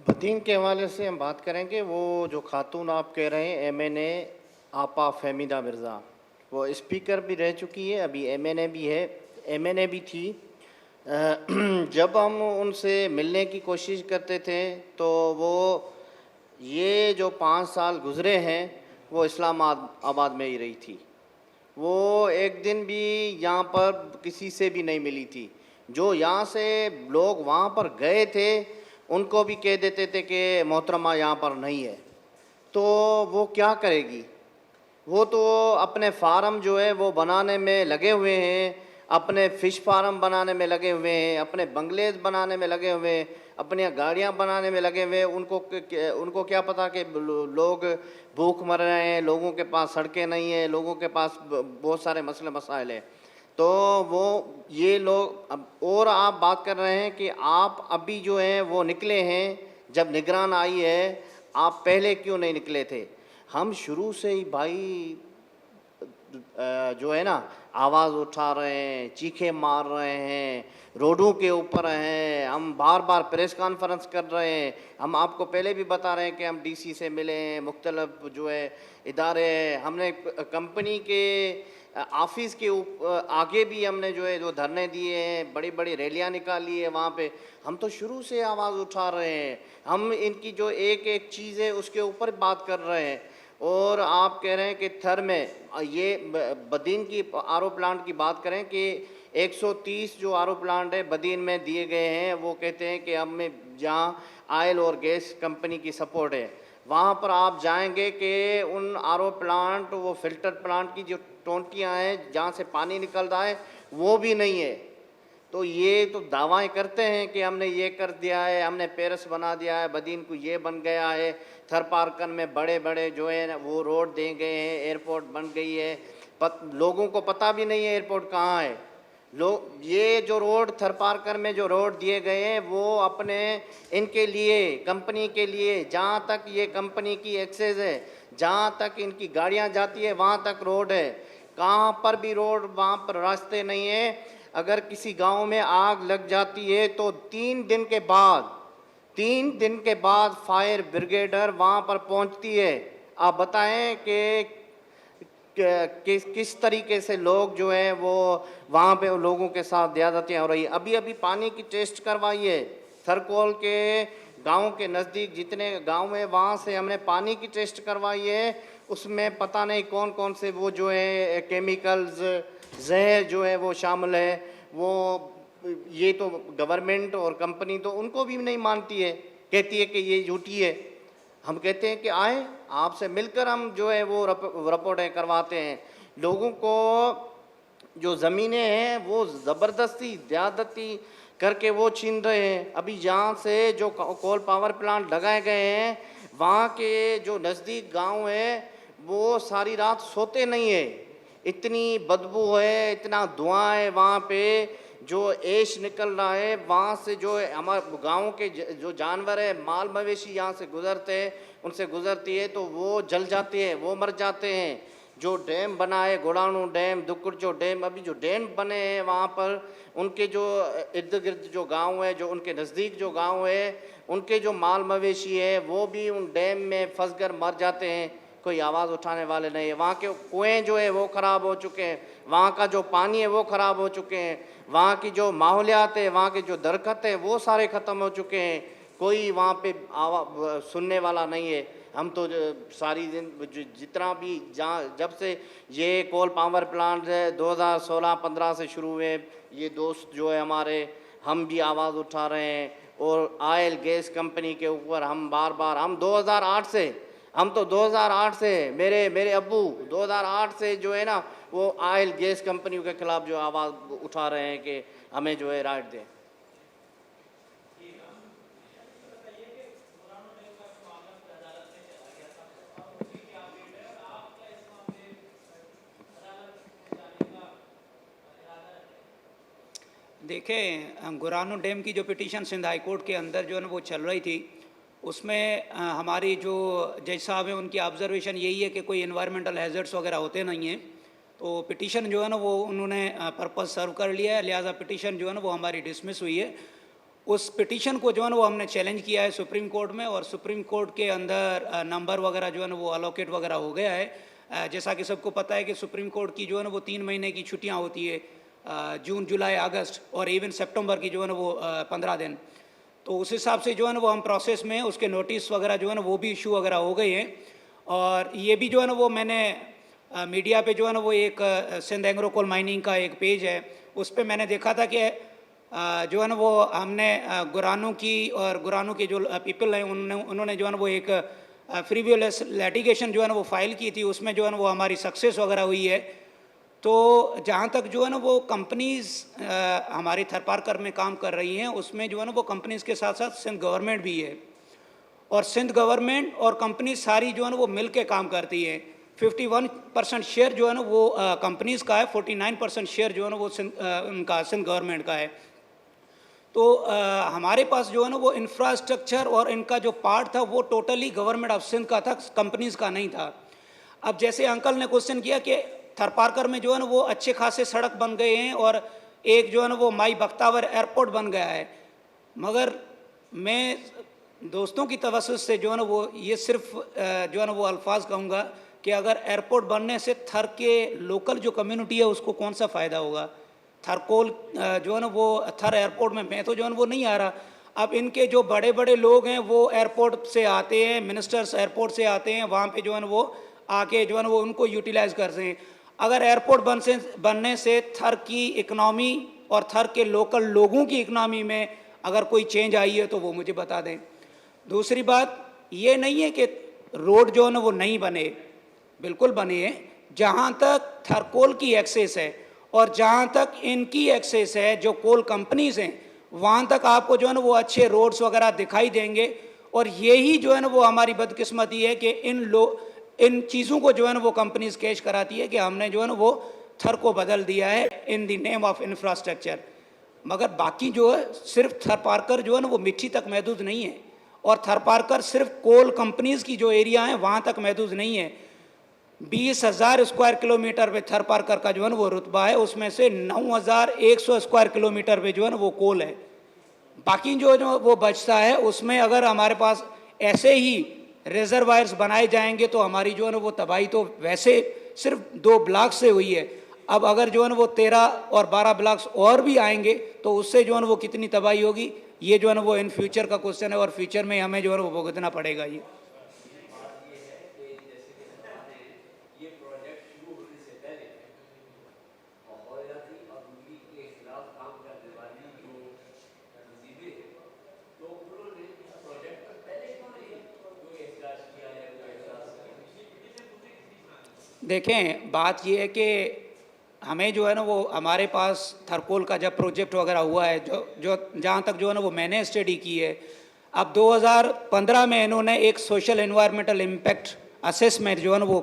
बदीन के हवाले से हम बात करेंगे। वो जो खातून आप कह रहे हैं MNA आपा फहमीदा मिर्ज़ा, वो स्पीकर भी रह चुकी है, अभी MNA भी है, MNA भी थी। जब हम उनसे मिलने की कोशिश करते थे तो वो ये जो 5 साल गुज़रे हैं वो इस्लामाबाद में ही रही थी। वो एक दिन भी यहाँ पर किसी से भी नहीं मिली थी। जो यहाँ से लोग वहाँ पर गए थे उनको भी कह देते थे कि मोहतरमा यहाँ पर नहीं है, तो वो क्या करेगी? वो तो अपने फार्म जो है वो बनाने में लगे हुए हैं, अपने फ़िश फार्म बनाने में लगे हुए हैं, अपने बंगलेज बनाने में लगे हुए हैं, अपनी गाड़ियाँ बनाने में लगे हुए हैं। उनको क्या पता कि लोग भूख मर रहे हैं, लोगों के पास सड़कें नहीं हैं, लोगों के पास बहुत सारे मसले मसाइल हैं। तो वो ये लोग और आप बात कर रहे हैं कि आप अभी जो हैं वो निकले हैं, जब निगरान आई है, आप पहले क्यों नहीं निकले थे? हम शुरू से ही भाई जो है ना आवाज़ उठा रहे हैं, चीखे मार रहे हैं, रोडों के ऊपर हैं, हम बार बार प्रेस कॉन्फ्रेंस कर रहे हैं। हम आपको पहले भी बता रहे हैं कि हम डीसी से मिले हैं, मुख्तलिफ जो है इदारे हैं, हमने कंपनी के ऑफिस के आगे भी हमने जो है जो धरने दिए हैं, बड़ी बड़ी रैलियां निकाली है वहाँ पे। हम तो शुरू से आवाज़ उठा रहे हैं, हम इनकी जो एक एक चीज़ है उसके ऊपर बात कर रहे हैं। और आप कह रहे हैं कि थर में ये बदीन की आरओ प्लांट की बात करें कि 130 जो आरओ प्लांट है बदीन में दिए गए हैं, वो कहते हैं कि हमें जहाँ ऑयल और गैस कंपनी की सपोर्ट है वहाँ पर आप जाएंगे कि उन आरओ प्लांट, वो फिल्टर प्लांट की जो टोंटियाँ हैं जहाँ से पानी निकल रहा है वो भी नहीं है। तो ये तो दावाएं करते हैं कि हमने ये कर दिया है, हमने पेरिस बना दिया है, बदीन को ये बन गया है, थर पार्कन में बड़े बड़े जो है वो रोड दे गए हैं, एयरपोर्ट बन गई है। लोगों को पता भी नहीं है एयरपोर्ट कहाँ है। लोग ये जो रोड थर पार्कन में जो रोड दिए गए हैं वो अपने इनके लिए, कंपनी के लिए, जहाँ तक ये कंपनी की एक्सेस है, जहाँ तक इनकी गाड़ियाँ जाती है वहाँ तक रोड है। कहाँ पर भी रोड, वहाँ पर रास्ते नहीं है। अगर किसी गांव में आग लग जाती है तो 3 दिन के बाद फायर ब्रिगेडर वहाँ पर पहुँचती है। आप बताएं कि किस तरीके से लोग जो है वो वहाँ पे लोगों के साथ ज़्यादतियाँ हो रही है। अभी अभी पानी की टेस्ट करवाई है थरकोल के गांव के नज़दीक, जितने गांव है वहाँ से हमने पानी की टेस्ट करवाई है। उसमें पता नहीं कौन कौन से वो जो है केमिकल्स, जहर जो है वो शामिल है। वो ये तो गवर्नमेंट और कंपनी तो उनको भी नहीं मानती है, कहती है कि ये झूठी है। हम कहते हैं कि आए आपसे मिलकर हम जो है वो रिपोर्टें करवाते हैं। लोगों को जो ज़मीनें हैं वो ज़बरदस्ती ज़्यादती करके वो छीन रहे हैं। अभी जहाँ से जो कोल पावर प्लांट लगाए गए हैं वहाँ के जो नज़दीक गांव है वो सारी रात सोते नहीं है, इतनी बदबू है, इतना धुआं है वहाँ पे, जो ऐश निकल रहा है वहाँ से। जो हमारे गाँव के जो जानवर है, माल मवेशी यहाँ से गुजरते हैं, उनसे गुजरती है तो वो जल जाते हैं, वो मर जाते हैं। जो डैम बना है, गोड़ाणू डैम, दुकुरचो डैम, अभी जो डैम बने हैं वहाँ पर उनके जो इर्द गिर्द जो गांव है, जो उनके नज़दीक जो गांव है, उनके जो माल मवेशी है वो भी उन डैम में फंस कर मर जाते हैं। कोई आवाज़ उठाने वाले नहीं है। वहाँ के कुएँ जो है वो ख़राब हो चुके हैं, वहाँ का जो पानी है वो ख़राब हो चुके हैं, वहाँ की जो माहौलियात है, वहाँ के जो दरख्त है वो सारे ख़त्म हो चुके हैं। कोई वहाँ पे सुनने वाला नहीं है। हम तो सारी दिन जितना भी जहाँ जब से ये कोल पावर प्लांट 2016-15 से शुरू हुए, ये दोस्त जो है हमारे, हम भी आवाज़ उठा रहे हैं। और ऑयल गैस कंपनी के ऊपर हम बार बार, हम 2008 से मेरे अब्बू 2008 से जो है ना वो ऑयल गैस कंपनियों के खिलाफ जो आवाज़ उठा रहे हैं कि हमें जो है राइट दें। देखें, गुरानो डैम की जो पिटीशन सिंध हाई कोर्ट के अंदर जो है ना वो चल रही थी, उसमें हमारी जो जज साहब हैं उनकी ऑब्जर्वेशन यही है कि कोई इन्वायरमेंटल हैज़र्ड्स वगैरह होते नहीं हैं। तो पिटीशन जो है ना वो उन्होंने पर्पस सर्व कर लिया है, लिहाजा पिटीशन जो है ना वो हमारी डिसमिस हुई है। उस पिटीशन को जो है ना वो हमने चैलेंज किया है सुप्रीम कोर्ट में, और सुप्रीम कोर्ट के अंदर नंबर वगैरह जो है ना वो अलोकेट वगैरह हो गया है। जैसा कि सबको पता है कि सुप्रीम कोर्ट की जो है ना वो 3 महीने की छुट्टियाँ होती है, जून, जुलाई, अगस्त और इवन सितंबर की जो है ना वो 15 दिन। तो उस हिसाब से जो है ना वो हम प्रोसेस में, उसके नोटिस वगैरह जो है ना वो भी इशू वगैरह हो गए हैं। और ये भी जो है ना वो मैंने मीडिया पे जो है ना वो एक सिंध एग्रो कोल माइनिंग का एक पेज है, उस पर मैंने देखा था कि जो है ना वो हमने गुरानू की और गुरानू के जो पीपल हैं उन्होंने जो है ना वो एक फ्रीवियस लिटिगेशन जो है ना वो फाइल की थी, उसमें जो है ना वो हमारी सक्सेस वगैरह हुई है। तो जहाँ तक जो है ना वो कंपनीज़ हमारी थर पार्कर में काम कर रही हैं, उसमें जो है ना वो कंपनीज़ के साथ साथ सिंध गवर्नमेंट भी है, और सिंध गवर्नमेंट और कंपनी सारी जो है ना वो मिल के काम करती है। 51% शेयर जो है ना वो कंपनीज़ का है, 49% शेयर जो है ना वो उनका सिंध गवर्नमेंट का है। तो हमारे पास जो है ना वो इंफ्रास्ट्रक्चर और इनका जो पार्ट था वो टोटली गवर्नमेंट ऑफ सिंध का था, कंपनीज़ का नहीं था। अब जैसे अंकल ने क्वेश्चन किया कि थरपारकर में जो है ना वो अच्छे खासे सड़क बन गए हैं और एक जो है ना वो माई बख्तावर एयरपोर्ट बन गया है। मगर मैं दोस्तों की तवज्जुह से जो है ना वो ये सिर्फ जो है ना वो अल्फाज कहूँगा कि अगर एयरपोर्ट बनने से थर के लोकल जो कम्युनिटी है उसको कौन सा फ़ायदा होगा। थरकोल जो है ना वो थर एयरपोर्ट में मैं तो जो है ना वो नहीं आ रहा। अब इनके जो बड़े बड़े लोग हैं वो एयरपोर्ट से आते हैं, मिनिस्टर्स एयरपोर्ट से आते हैं, वहाँ पे जो है ना वो आके जो है ना वो उनको यूटिलाइज करते हैं। अगर एयरपोर्ट बनने से थर की इकनॉमी और थर के लोकल लोगों की इकनॉमी में अगर कोई चेंज आई है तो वो मुझे बता दें। दूसरी बात ये नहीं है कि रोड जो है ना वो नहीं बने, बिल्कुल बने हैं। जहाँ तक थरकोल की एक्सेस है और जहाँ तक इनकी एक्सेस है जो कोल कंपनीज़ हैं, वहाँ तक आपको जो है ना वो अच्छे रोड्स वगैरह दिखाई देंगे। और यही जो है ना वो हमारी बदकिस्मती है कि इन चीज़ों को जो है ना वो कंपनीज कैश कराती है कि हमने जो है ना वो थर को बदल दिया है in the name of infrastructure. मगर बाकी जो है सिर्फ थरपारकर जो है ना वो मिट्टी तक महदूद नहीं है और थरपारकर सिर्फ कोल कंपनीज की जो एरिया है वहाँ तक महदूद नहीं है। 20,000 स्क्वायर किलोमीटर पे थरपारकर का जो है ना वो रुतबा है, उसमें से 9,100 स्क्वायर किलोमीटर पे जो है ना वो कोल है। बाकी जो वो बचता है उसमें अगर हमारे पास ऐसे ही रिजर्वायर्स बनाए जाएंगे तो हमारी जो है ना वो तबाही तो वैसे सिर्फ 2 ब्लॉक से हुई है। अब अगर जो है ना वो 13 और 12 ब्लॉक्स और भी आएंगे तो उससे जो है ना वो कितनी तबाही होगी, ये जो है ना वो इन फ्यूचर का क्वेश्चन है और फ्यूचर में हमें जो है ना वो भुगतना पड़ेगा। ये देखें, बात ये है कि हमें जो है ना वो हमारे पास थरकोल का जब प्रोजेक्ट वगैरह हुआ है जो जहाँ तक जो है ना वो मैंने स्टडी की है, अब 2015 में इन्होंने एक सोशल एनवायरमेंटल इम्पैक्ट असेसमेंट जो है ना वो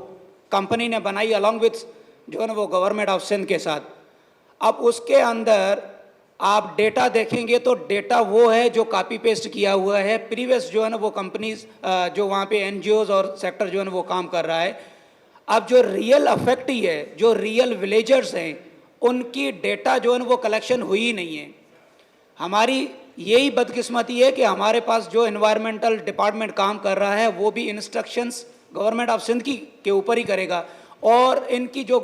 कंपनी ने बनाई अलॉन्ग विथ जो है ना वो गवर्नमेंट ऑफ सिंध के साथ। अब उसके अंदर आप डेटा देखेंगे तो डेटा वो है जो कॉपी पेस्ट किया हुआ है प्रीवियस जो है ना वो कंपनीज जो वहाँ पे एनजीओज और सेक्टर जो है ना वो काम कर रहा है। अब जो रियल अफेक्टी है, जो रियल विलेजर्स हैं, उनकी डेटा जो है ना वो कलेक्शन हुई नहीं है। हमारी यही बदकिस्मती है कि हमारे पास जो एनवायरमेंटल डिपार्टमेंट काम कर रहा है वो भी इंस्ट्रक्शंस गवर्नमेंट ऑफ सिंध की के ऊपर ही करेगा और इनकी जो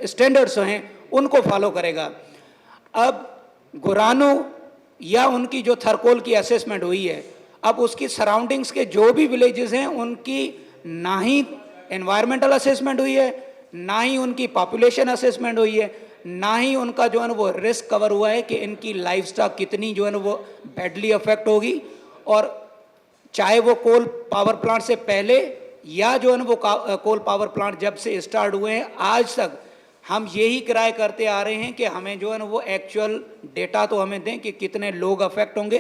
स्टैंडर्ड्स हैं उनको फॉलो करेगा। अब गुरानो या उनकी जो थरकोल की असेसमेंट हुई है, अब उसकी सराउंडिंग्स के जो भी विलेजेस हैं उनकी ना ही एनवायरमेंटल असेसमेंट हुई है, ना ही उनकी पॉपुलेशन असेसमेंट हुई है, ना ही उनका जो है ना वो रिस्क कवर हुआ है कि इनकी लाइफ स्टॉक कितनी जो है ना वो बैडली अफेक्ट होगी। और चाहे वो कोल पावर प्लांट से पहले या जो है ना वो कोल पावर प्लांट जब से स्टार्ट हुए हैं आज तक हम यही क्राई करते आ रहे हैं कि हमें जो है ना वो एक्चुअल डेटा तो हमें दें कि कितने लोग अफेक्ट होंगे,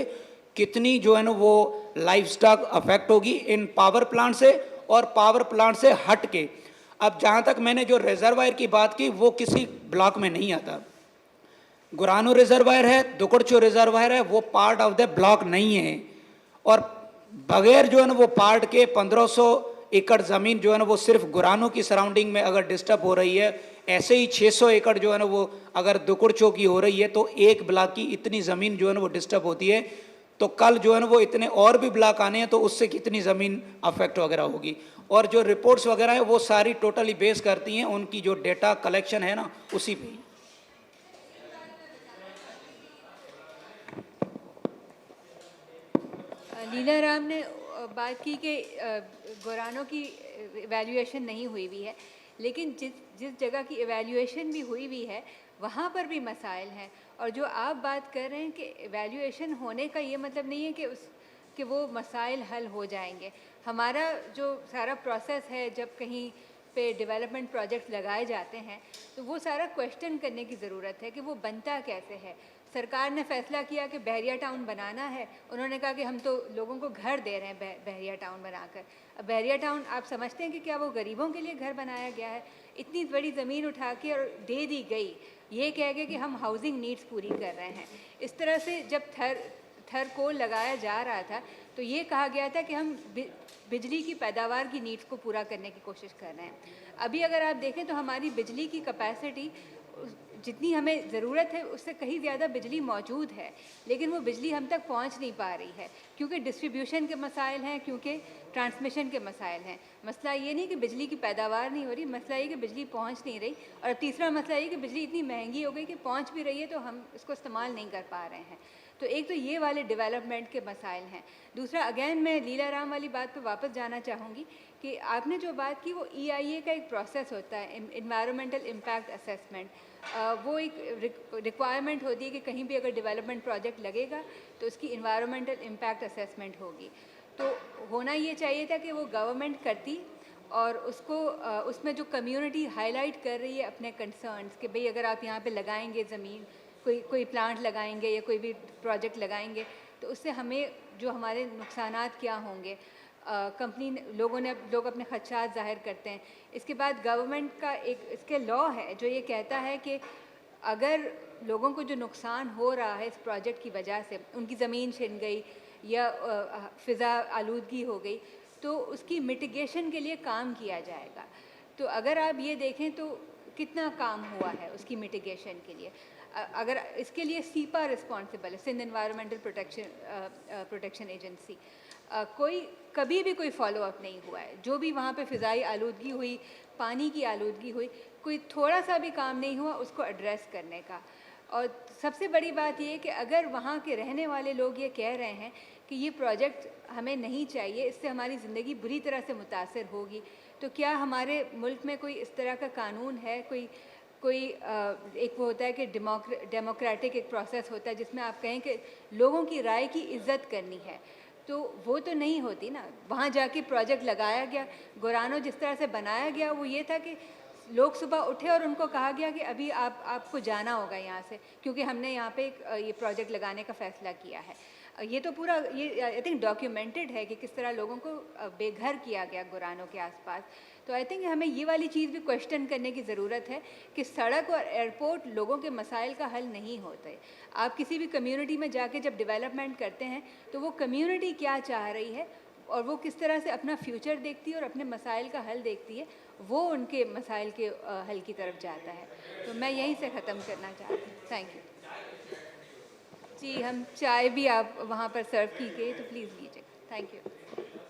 कितनी जो है ना वो लाइफ स्टॉक अफेक्ट होगी इन पावर प्लांट से और पावर प्लांट से हट के। अब जहाँ तक मैंने जो रिजर्वायर की बात की वो किसी ब्लॉक में नहीं आता। गुरानो रिजर्वायर है, दुकड़चो रिजर्वायर है, वो पार्ट ऑफ द ब्लॉक नहीं है। और बगैर जो है ना वो पार्ट के 1500 एकड़ ज़मीन जो है ना वो सिर्फ गुरानो की सराउंडिंग में अगर डिस्टर्ब हो रही है, ऐसे ही 600 एकड़ जो है ना वो अगर दुकड़चो की हो रही है तो एक ब्लॉक की इतनी ज़मीन जो है ना वो डिस्टर्ब होती है। तो कल जो है ना वो इतने और भी ब्लॉक आने हैं तो उससे कितनी ज़मीन अफेक्ट वगैरह होगी। और जो रिपोर्ट्स वगैरह है वो सारी टोटली बेस करती हैं उनकी जो डेटा कलेक्शन है ना उसी पे। लीला राम ने बात की कि गुरानो की इवैल्यूएशन नहीं हुई हुई है, लेकिन जिस जगह की इवैल्यूएशन भी हुई हुई है वहाँ पर भी मसाइल हैं। और जो आप बात कर रहे हैं कि इवैल्यूएशन होने का ये मतलब नहीं है कि वो मसाइल हल हो जाएंगे। हमारा जो सारा प्रोसेस है जब कहीं पे डेवलपमेंट प्रोजेक्ट्स लगाए जाते हैं तो वो सारा क्वेश्चन करने की ज़रूरत है कि वो बनता कैसे है। सरकार ने फैसला किया कि बहरिया टाउन बनाना है, उन्होंने कहा कि हम तो लोगों को घर दे रहे हैं बहरिया टाउन बनाकर। अब बहरिया टाउन आप समझते हैं कि क्या वो गरीबों के लिए घर बनाया गया है? इतनी बड़ी ज़मीन उठा के और दे दी गई, ये कह के कि हम हाउसिंग नीड्स पूरी कर रहे हैं। इस तरह से जब थर कोल लगाया जा रहा था तो ये कहा गया था कि हम बिजली की पैदावार की नीड्स को पूरा करने की कोशिश कर रहे हैं। अभी अगर आप देखें तो हमारी बिजली की कैपेसिटी जितनी हमें ज़रूरत है उससे कहीं ज़्यादा बिजली मौजूद है, लेकिन वो बिजली हम तक पहुंच नहीं पा रही है क्योंकि डिस्ट्रीब्यूशन के मसाइल हैं, क्योंकि ट्रांसमिशन के मसाइल हैं। मसला ये नहीं कि बिजली की पैदावार नहीं हो रही, मसला ये कि बिजली पहुंच नहीं रही। और तीसरा मसला ये कि बिजली इतनी महंगी हो गई कि पहुंच भी रही है तो हम इसको इस्तेमाल नहीं कर पा रहे हैं। तो एक तो ये वाले डेवलपमेंट के मसाइल हैं। दूसरा, अगेन मैं लीला राम वाली बात पर वापस जाना चाहूँगी कि आपने जो बात की वो EIA का एक प्रोसेस होता है, इन्वायरमेंटल इम्पैक्ट असेसमेंट। वो एक रिक्वायरमेंट होती है कि कहीं भी अगर डेवलपमेंट प्रोजेक्ट लगेगा तो उसकी इन्वायरमेंटल इम्पैक्ट असेसमेंट होगी। तो होना ये चाहिए था कि वो गवर्नमेंट करती और उसको उसमें जो कम्युनिटी हाईलाइट कर रही है अपने कंसर्न्स कि भाई अगर आप यहाँ पे लगाएंगे ज़मीन, कोई प्लांट लगाएंगे या कोई भी प्रोजेक्ट लगाएंगे तो उससे हमें जो हमारे नुकसानात क्या होंगे, लोग अपने खदशात ज़ाहिर करते हैं। इसके बाद गवर्नमेंट का एक इसके लॉ है जो ये कहता है कि अगर लोगों को जो नुकसान हो रहा है इस प्रोजेक्ट की वजह से, उनकी ज़मीन छिन गई या फ़िज़ा आलूदगी हो गई, तो उसकी मिटिगेशन के लिए काम किया जाएगा। तो अगर आप ये देखें तो कितना काम हुआ है उसकी मिटिगेशन के लिए। अगर इसके लिए सीपा रिस्पॉन्सिबल है, सिंध एनवायरमेंटल प्रोटेक्शन एजेंसी, कोई कभी भी कोई फॉलो अप नहीं हुआ है। जो भी वहाँ पे फ़िज़ाई आलूदगी हुई, पानी की आलूदगी हुई, कोई थोड़ा सा भी काम नहीं हुआ उसको एड्रेस करने का। और सबसे बड़ी बात ये है कि अगर वहाँ के रहने वाले लोग ये कह रहे हैं कि ये प्रोजेक्ट हमें नहीं चाहिए, इससे हमारी ज़िंदगी बुरी तरह से मुतासर होगी, तो क्या हमारे मुल्क में कोई इस तरह का कानून है, कोई एक वो होता है कि डेमोक्रेटिक एक प्रोसेस होता है जिसमें आप कहें कि लोगों की राय की इज़्ज़त करनी है, तो वो तो नहीं होती ना। वहाँ जाके प्रोजेक्ट लगाया गया, गुरानो जिस तरह से बनाया गया वो ये था कि लोग सुबह उठे और उनको कहा गया कि अभी आपको जाना होगा यहाँ से, क्योंकि हमने यहाँ पे ये प्रोजेक्ट लगाने का फ़ैसला किया है। ये तो पूरा ये आई थिंक डॉक्यूमेंटेड है कि किस तरह लोगों को बेघर किया गया गुरानो के आसपास। तो आई थिंक हमें ये वाली चीज़ भी क्वेश्चन करने की ज़रूरत है कि सड़क और एयरपोर्ट लोगों के मसाइल का हल नहीं होते। आप किसी भी कम्युनिटी में जाके जब डेवलपमेंट करते हैं तो वो कम्युनिटी क्या चाह रही है और वो किस तरह से अपना फ्यूचर देखती है और अपने मसाइल का हल देखती है, वो उनके मसाइल के हल की तरफ जाता है। तो मैं यहीं से ख़त्म करना चाहती हूँ। थैंक यू जी। हम चाय भी आप वहाँ पर सर्व की गई तो प्लीज़ लीजिए। Thank you.